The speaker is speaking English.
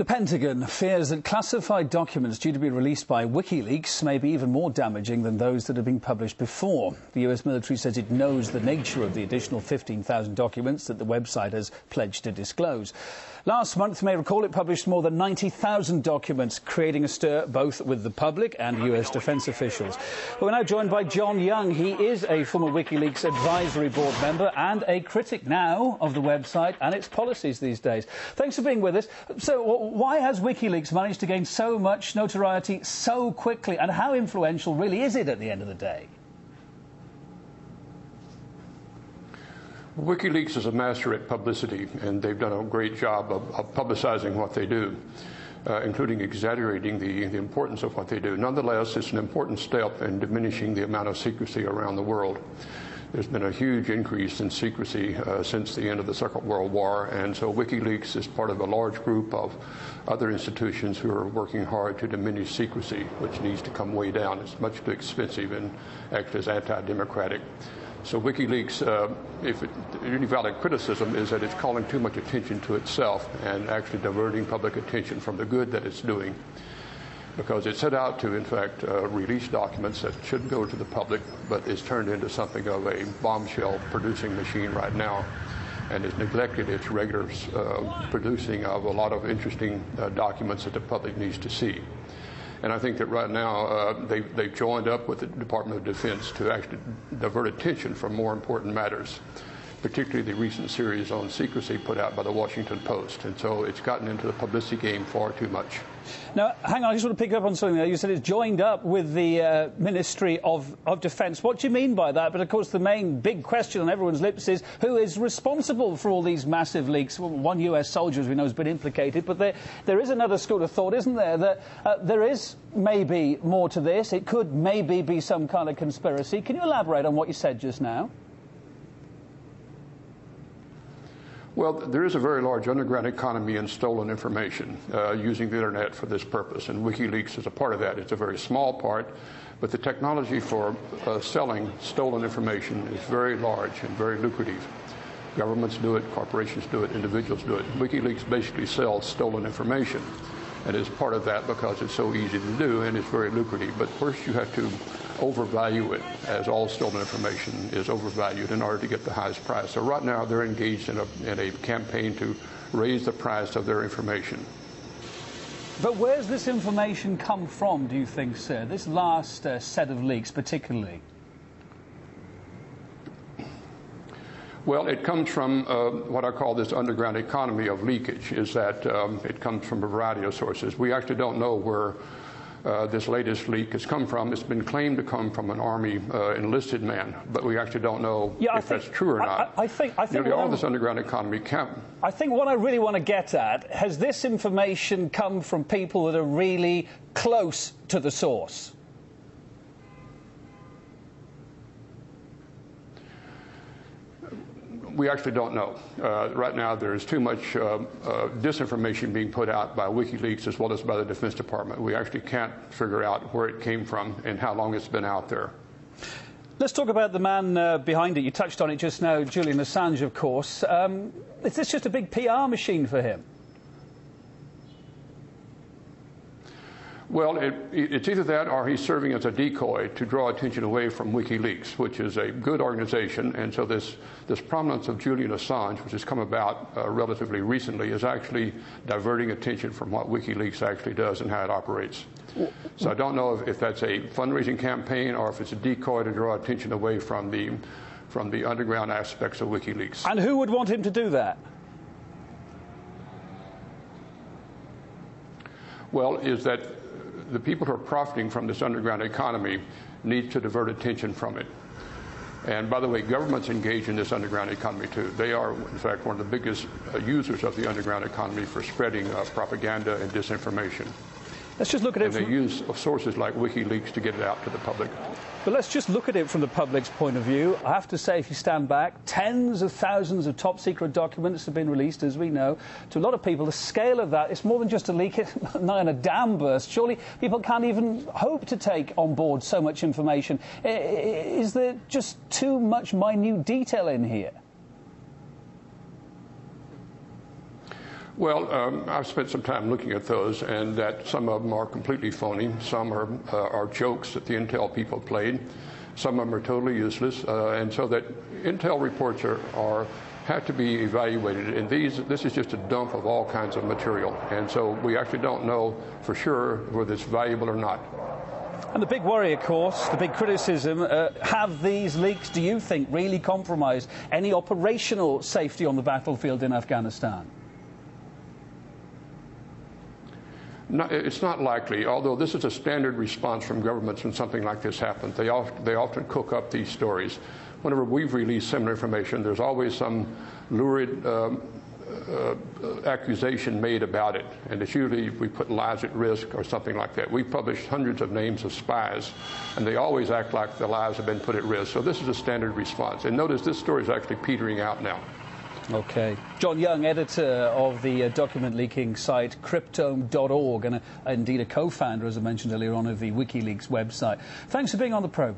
The Pentagon fears that classified documents due to be released by WikiLeaks may be even more damaging than those that have been published before. The US military says it knows the nature of the additional 15,000 documents that the website has pledged to disclose. Last month, you may recall, it published more than 90,000 documents, creating a stir both with the public and US defense officials. We're now joined by John Young. He is a former WikiLeaks advisory board member and a critic now of the website and its policies these days. Thanks for being with us. So, why has WikiLeaks managed to gain so much notoriety so quickly, and how influential really is it at the end of the day? WikiLeaks is a master at publicity, and they've done a great job of publicizing what they do, including exaggerating the importance of what they do. Nonetheless, it's an important step in diminishing the amount of secrecy around the world. There's been a huge increase in secrecy since the end of the Second World War, and so WikiLeaks is part of a large group of other institutions who are working hard to diminish secrecy, which needs to come way down. It's much too expensive and actually is anti-democratic. So WikiLeaks, any valid criticism is that it's calling too much attention to itself and actually diverting public attention from the good that it's doing, because it set out to, in fact, release documents that should go to the public, but is turned into something of a bombshell-producing machine right now, and has neglected its regular producing of a lot of interesting documents that the public needs to see. And I think that right now they've joined up with the Department of Defense to actually divert attention from more important matters, particularly the recent series on secrecy put out by the Washington Post. And so it's gotten into the publicity game far too much. Now, hang on, I just want to pick up on something there. You said it's joined up with the Ministry of Defence. What do you mean by that? But, of course, the main big question on everyone's lips is who is responsible for all these massive leaks? Well, one US soldier, as we know, has been implicated. But there is another school of thought, isn't there, that there is maybe more to this. It could maybe be some kind of conspiracy. Can you elaborate on what you said just now? Well, there is a very large underground economy in stolen information using the Internet for this purpose, and WikiLeaks is a part of that. It's a very small part, but the technology for selling stolen information is very large and very lucrative. Governments do it, corporations do it, individuals do it. WikiLeaks basically sells stolen information, and is part of that because it's so easy to do and it's very lucrative. But first you have to overvalue it, as all stolen information is overvalued in order to get the highest price. So right now they're engaged in a campaign to raise the price of their information. But where's this information come from, do you think, sir? This last set of leaks particularly? Well, it comes from what I call this underground economy of leakage, is that it comes from a variety of sources. We actually don't know where this latest leak has come from. It's been claimed to come from an Army enlisted man, but we actually don't know if that's true or not. I think nearly all this underground economy I think what I really want to get at, has this information come from people that are really close to the source? We actually don't know. Right now, there is too much disinformation being put out by WikiLeaks as well as by the Defense Department. We actually can't figure out where it came from and how long it's been out there. Let's talk about the man behind it. You touched on it just now, Julian Assange, of course. Is this just a big PR machine for him? Well, it's either that or he's serving as a decoy to draw attention away from WikiLeaks, which is a good organization. And so this prominence of Julian Assange, which has come about relatively recently, is actually diverting attention from what WikiLeaks actually does and how it operates. So I don't know if that's a fundraising campaign or if it's a decoy to draw attention away from the underground aspects of WikiLeaks. And who would want him to do that? Well, is that the people who are profiting from this underground economy need to divert attention from it. And by the way, governments engage in this underground economy too. They are, in fact, one of the biggest users of the underground economy for spreading propaganda and disinformation. Let's just look at it. And they use sources like WikiLeaks to get it out to the public. But let's just look at it from the public's point of view. I have to say, if you stand back, tens of thousands of top-secret documents have been released, as we know. To a lot of people, the scale of that, it's more than just a leak, it's not in a dam burst. Surely people can't even hope to take on board so much information. Is there just too much minute detail in here? Well, I've spent some time looking at those, and that some of them are completely phony. Some are jokes that the intel people played. Some of them are totally useless, and so that intel reports have to be evaluated. And this is just a dump of all kinds of material, and so we actually don't know for sure whether it's valuable or not. And the big worry, of course, the big criticism, have these leaks, do you think, really compromised any operational safety on the battlefield in Afghanistan? No, it's not likely, although this is a standard response from governments when something like this happens. They often cook up these stories. Whenever we've released similar information, there's always some lurid accusation made about it, and it's usually we put lives at risk or something like that. We've published hundreds of names of spies, and they always act like their lives have been put at risk. So this is a standard response. And notice this story is actually petering out now. Okay. John Young, editor of the document leaking site cryptome.org, and indeed a co-founder, as I mentioned earlier on, of the WikiLeaks website. Thanks for being on the programme.